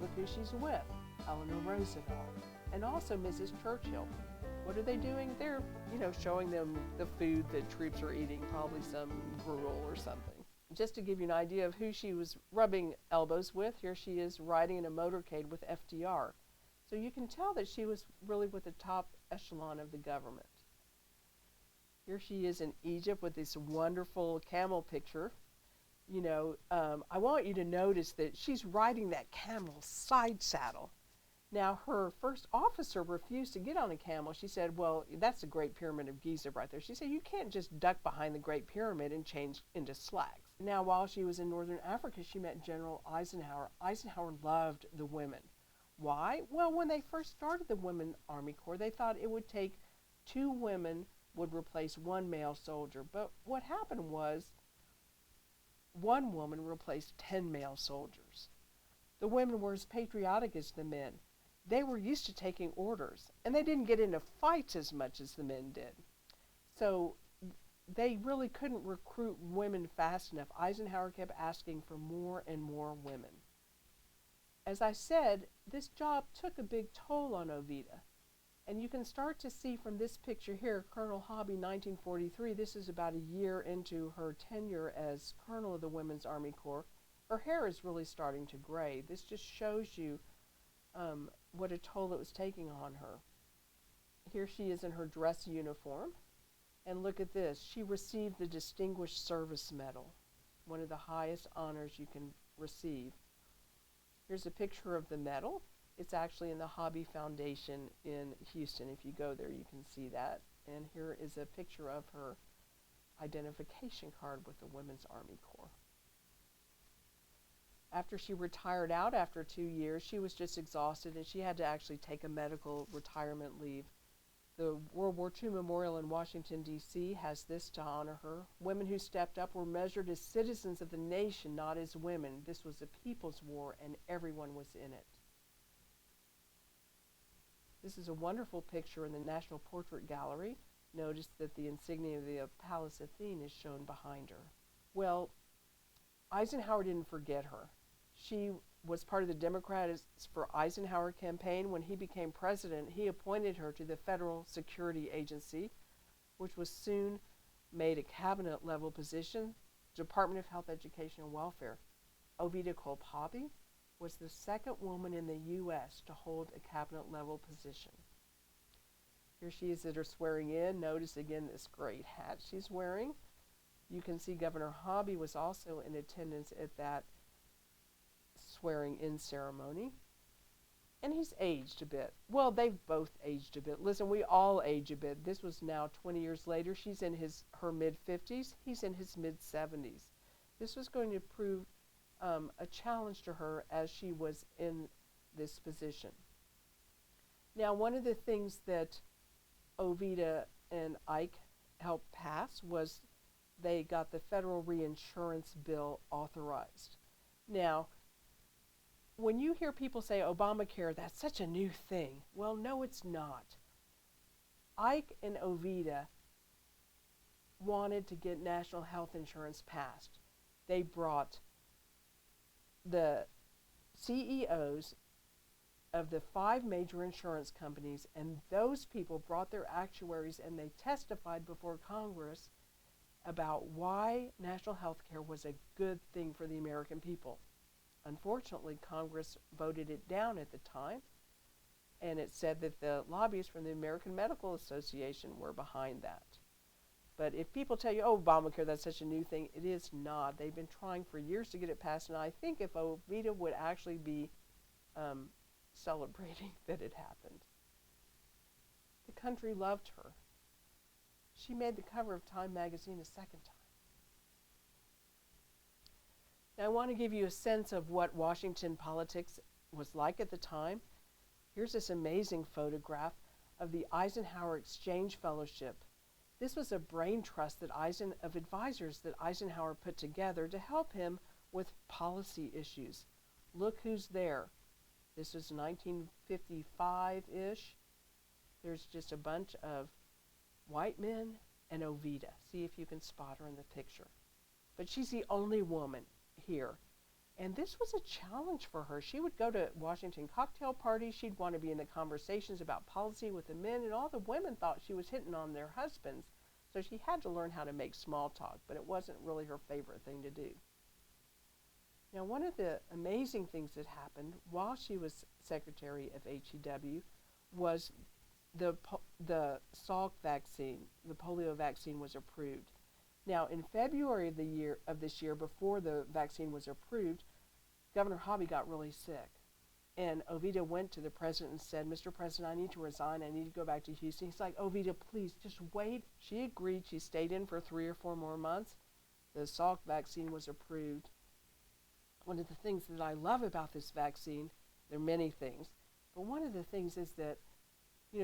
look who she's with, Eleanor Roosevelt, and also Mrs. Churchill. What are they doing? They're, showing them the food that troops are eating, probably some gruel or something. Just to give you an idea of who she was rubbing elbows with, here she is riding in a motorcade with FDR. So you can tell that she was really with the top echelon of the government. Here she is in Egypt with this wonderful camel picture. I want you to notice that she's riding that camel side saddle. Now, her first officer refused to get on a camel. She said, well, that's the Great Pyramid of Giza right there. She said, you can't just duck behind the Great Pyramid and change into slacks. Now, while she was in northern Africa, she met General Eisenhower. Eisenhower loved the women. Why? Well, when they first started the Women's Army Corps, they thought it would take 2 women would replace 1 male soldier. But what happened was 1 woman replaced 10 male soldiers. The women were as patriotic as the men. They were used to taking orders, and they didn't get into fights as much as the men did. So they really couldn't recruit women fast enough. Eisenhower kept asking for more and more women. As I said, this job took a big toll on Oveta. And you can start to see from this picture here, Colonel Hobby, 1943, this is about a year into her tenure as Colonel of the Women's Army Corps. Her hair is really starting to gray. This just shows you what a toll it was taking on her. Here she is in her dress uniform. And look at this. She received the Distinguished Service Medal, one of the highest honors you can receive. Here's a picture of the medal. It's actually in the Hobby Foundation in Houston. If you go there, you can see that. And here is a picture of her identification card with the Women's Army Corps. After she retired out after 2 years, she was just exhausted and she had to actually take a medical retirement leave. The World War II Memorial in Washington, D.C. has this to honor her. Women who stepped up were measured as citizens of the nation, not as women. This was a people's war and everyone was in it. This is a wonderful picture in the National Portrait Gallery. Notice that the insignia of the Pallas Athene is shown behind her. Well, Eisenhower didn't forget her. She was part of the Democrats for Eisenhower campaign. When he became president, he appointed her to the Federal Security Agency, which was soon made a cabinet-level position, Department of Health, Education, and Welfare. Oveta Culp Hobby was the second woman in the U.S. to hold a cabinet-level position. Here she is at her swearing in. Notice again this great hat she's wearing. You can see Governor Hobby was also in attendance at that swearing in ceremony. And he's aged a bit. Well, they've both aged a bit. Listen, we all age a bit. This was now 20 years later. She's in her mid-50s. He's in his mid-70s. This was going to prove a challenge to her as she was in this position. Now, one of the things that Oveta and Ike helped pass was they got the federal reinsurance bill authorized. Now, when you hear people say Obamacare, that's such a new thing. Well, no, it's not. Ike and Oveta wanted to get national health insurance passed. They brought the CEOs of the 5 major insurance companies, and those people brought their actuaries and they testified before Congress about why national health care was a good thing for the American people. Unfortunately, Congress voted it down at the time, and it said that the lobbyists from the American Medical Association were behind that. But if people tell you, oh, Obamacare, that's such a new thing, it is not. They've been trying for years to get it passed, and I think if Oveta would actually be celebrating that it happened. The country loved her. She made the cover of Time magazine a second time. Now I want to give you a sense of what Washington politics was like at the time. Here's this amazing photograph of the Eisenhower Exchange Fellowship. This was a brain trust of advisors that Eisenhower put together to help him with policy issues. Look who's there. This was 1955-ish. There's just a bunch of white men and Oveta. See if you can spot her in the picture. But she's the only woman here. And this was a challenge for her. She would go to Washington cocktail parties. She'd want to be in the conversations about policy with the men, and all the women thought she was hitting on their husbands. So she had to learn how to make small talk, but it wasn't really her favorite thing to do. Now, one of the amazing things that happened while she was secretary of HEW was the Salk vaccine, the polio vaccine, was approved. Now, in February of this year, before the vaccine was approved, Governor Hobby got really sick. And Oveta went to the president and said, Mr. President, I need to resign. I need to go back to Houston. He's like, Oveta, please, just wait. She agreed. She stayed in for 3 or 4 more months. The Salk vaccine was approved. One of the things that I love about this vaccine, there are many things, but one of the things is that,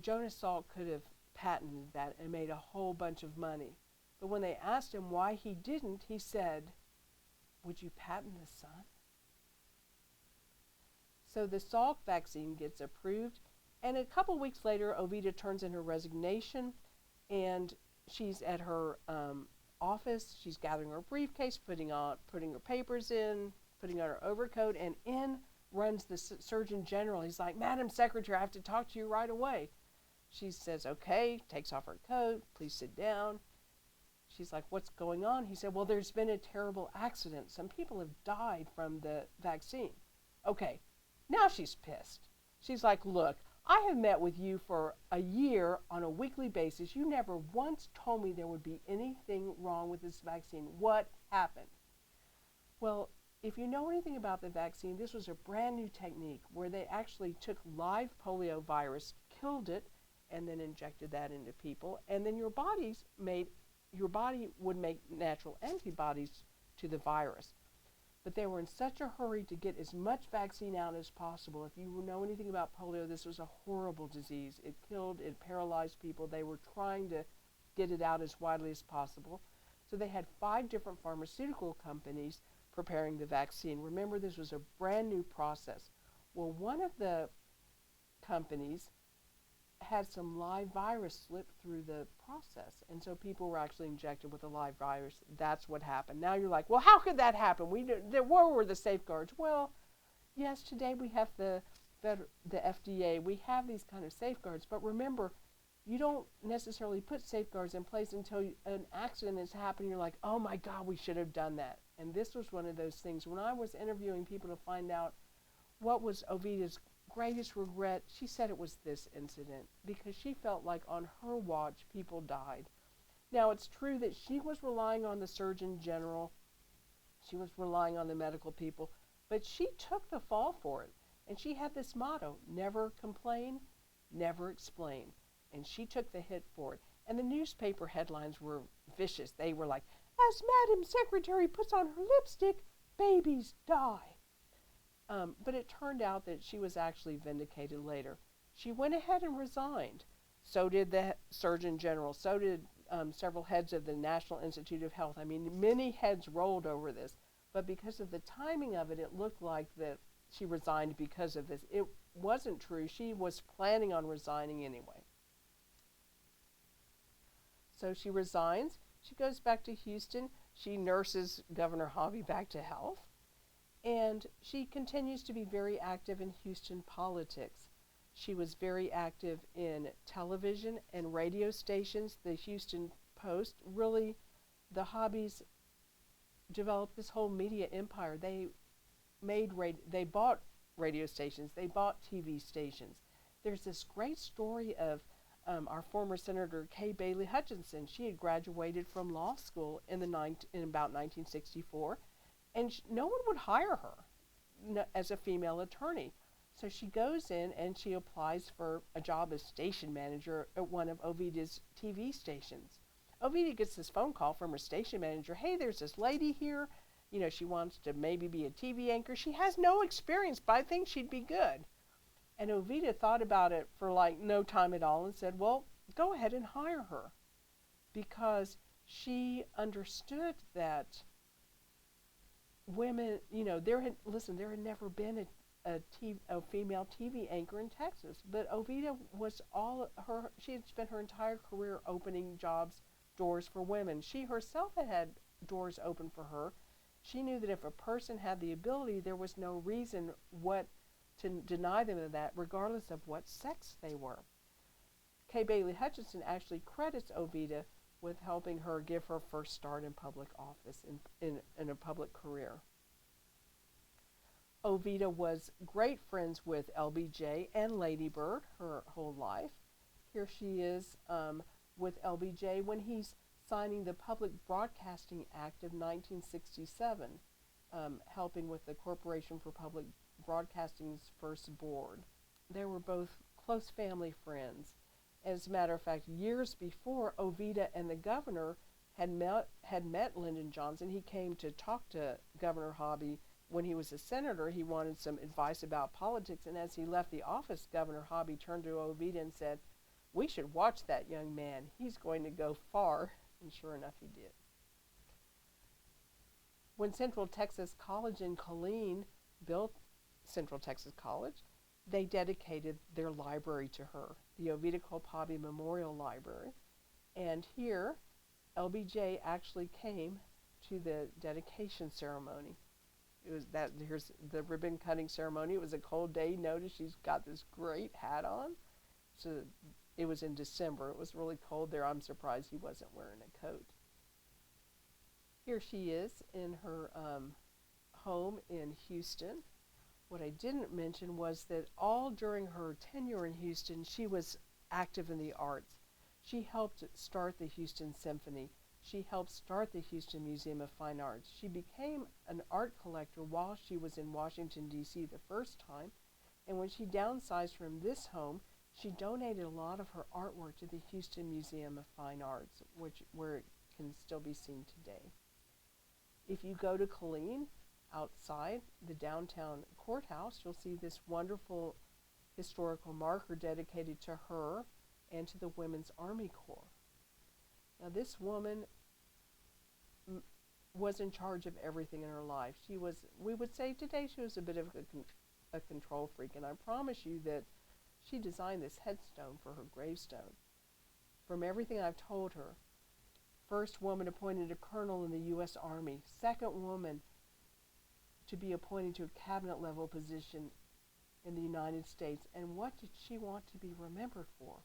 Jonas Salk could have patented that and made a whole bunch of money. But when they asked him why he didn't, he said, would you patent the sun? So the Salk vaccine gets approved, and a couple weeks later, Oveta turns in her resignation, and she's at her office. She's gathering her briefcase, putting her papers in, putting on her overcoat, and in runs the Surgeon General. He's like, Madam Secretary, I have to talk to you right away. She says, okay, takes off her coat, please sit down. She's like, what's going on? He said, well, there's been a terrible accident. Some people have died from the vaccine. Okay, now she's pissed. She's like, look, I have met with you for a year on a weekly basis. You never once told me there would be anything wrong with this vaccine. What happened? Well, if you know anything about the vaccine, this was a brand new technique where they actually took live polio virus, killed it, and then injected that into people. And then your body would make natural antibodies to the virus. But they were in such a hurry to get as much vaccine out as possible. If you know anything about polio, this was a horrible disease. It killed, it paralyzed people. They were trying to get it out as widely as possible. So they had 5 different pharmaceutical companies preparing the vaccine. Remember, this was a brand new process. Well, one of the companies had some live virus slip through the process, and so people were actually injected with a live virus. That's what happened. Now you're like, well, how could that happen? Where were the safeguards? Well, yes, today we have the FDA. We have these kind of safeguards, but remember, you don't necessarily put safeguards in place until an accident has happened. You're like, oh my God, we should have done that. And this was one of those things. When I was interviewing people to find out what was Oveta's greatest regret, she said it was this incident, because she felt like on her watch people died. Now, it's true that she was relying on the Surgeon General, she was relying on the medical people, but she took the fall for it. And she had this motto, never complain, never explain. And she took the hit for it. And the newspaper headlines were vicious. They were like, as Madam Secretary puts on her lipstick, babies die. But it turned out that she was actually vindicated later. She went ahead and resigned. So did the Surgeon General. So did several heads of the National Institute of Health. I mean, many heads rolled over this. But because of the timing of it, it looked like that she resigned because of this. It wasn't true. She was planning on resigning anyway. So she resigns. She goes back to Houston. She nurses Governor Hobby back to health. And she continues to be very active in Houston politics. She was very active in television and radio stations. The Houston Post, really, the Hobbies developed this whole media empire. They bought radio stations. They bought TV stations. There's this great story of our former Senator Kay Bailey Hutchinson. She had graduated from law school in about 1964. And no one would hire her as a female attorney. So she goes in and she applies for a job as station manager at one of Oveta's TV stations. Oveta gets this phone call from her station manager. Hey, there's this lady here. She wants to maybe be a TV anchor. She has no experience, but I think she'd be good. And Oveta thought about it for like no time at all and said, well, go ahead and hire her. Because she understood that women, there had never been a female TV anchor in Texas, but Oveta she had spent her entire career opening doors for women. She herself had doors open for her, She knew that if a person had the ability, there was no reason to deny them of that, regardless of what sex they were. Kay Bailey Hutchinson actually credits Oveta with helping her give her first start in public office, in a public career. Oveta was great friends with LBJ and Lady Bird her whole life. Here she is with LBJ when he's signing the Public Broadcasting Act of 1967, helping with the Corporation for Public Broadcasting's first board. They were both close family friends. As a matter of fact, years before, Oveta and the governor had met Lyndon Johnson. He came to talk to Governor Hobby when he was a senator. He wanted some advice about politics, and as he left the office, Governor Hobby turned to Oveta and said, "We should watch that young man. He's going to go far." And sure enough, he did. When Central Texas College in Killeen built Central Texas College, they dedicated their library to her, the Oveta Culp Hobby Memorial Library. And here, LBJ actually came to the dedication ceremony. Here's the ribbon cutting ceremony. It was a cold day. Notice she's got this great hat on. So it was in December. It was really cold there. I'm surprised he wasn't wearing a coat. Here she is in her home in Houston. What I didn't mention was that all during her tenure in Houston, she was active in the arts. She helped start the Houston Symphony. She helped start the Houston Museum of Fine Arts. She became an art collector while she was in Washington, D.C. the first time. And when she downsized from this home, she donated a lot of her artwork to the Houston Museum of Fine Arts, where it can still be seen today. If you go to Killeen, outside the downtown courthouse, you'll see this wonderful historical marker dedicated to her and to the Women's Army Corps. Now, this woman was in charge of everything in her life. We would say today, she was a bit of a control freak, and I promise you that she designed this headstone for her gravestone. From everything I've told her, first woman appointed a colonel in the U.S. Army, second woman to be appointed to a cabinet level position in the United States. And what did she want to be remembered for?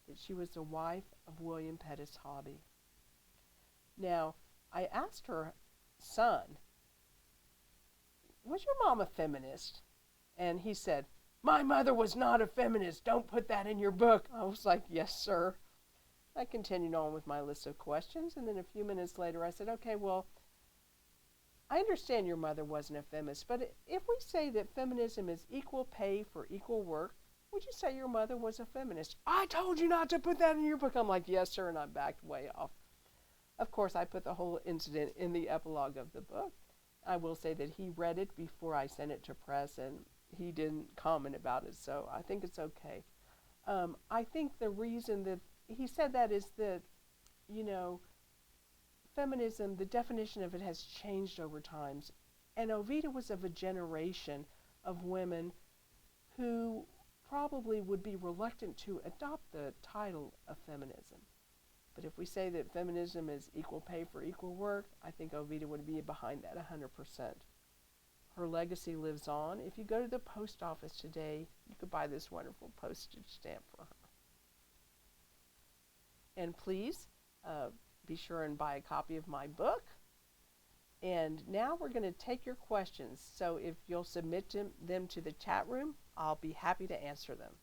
That she was the wife of William Pettis Hobby. Now, I asked her son, "Was your mom a feminist?" And he said, "My mother was not a feminist. Don't put that in your book." I was like, "Yes, sir." I continued on with my list of questions, and then a few minutes later I said, "Okay, well, I understand your mother wasn't a feminist, but if we say that feminism is equal pay for equal work, would you say your mother was a feminist?" "I told you not to put that in your book." I'm like, "Yes, sir," and I backed way off. Of course, I put the whole incident in the epilogue of the book. I will say that he read it before I sent it to press, and he didn't comment about it, so I think it's okay. I think the reason that he said that is that, feminism, the definition of it has changed over times. And Oveta was of a generation of women who probably would be reluctant to adopt the title of feminism. But if we say that feminism is equal pay for equal work, I think Oveta would be behind that 100%. Her legacy lives on. If you go to the post office today, you could buy this wonderful postage stamp for her. And please be sure and buy a copy of my book. And now we're going to take your questions. So if you'll submit them to the chat room, I'll be happy to answer them.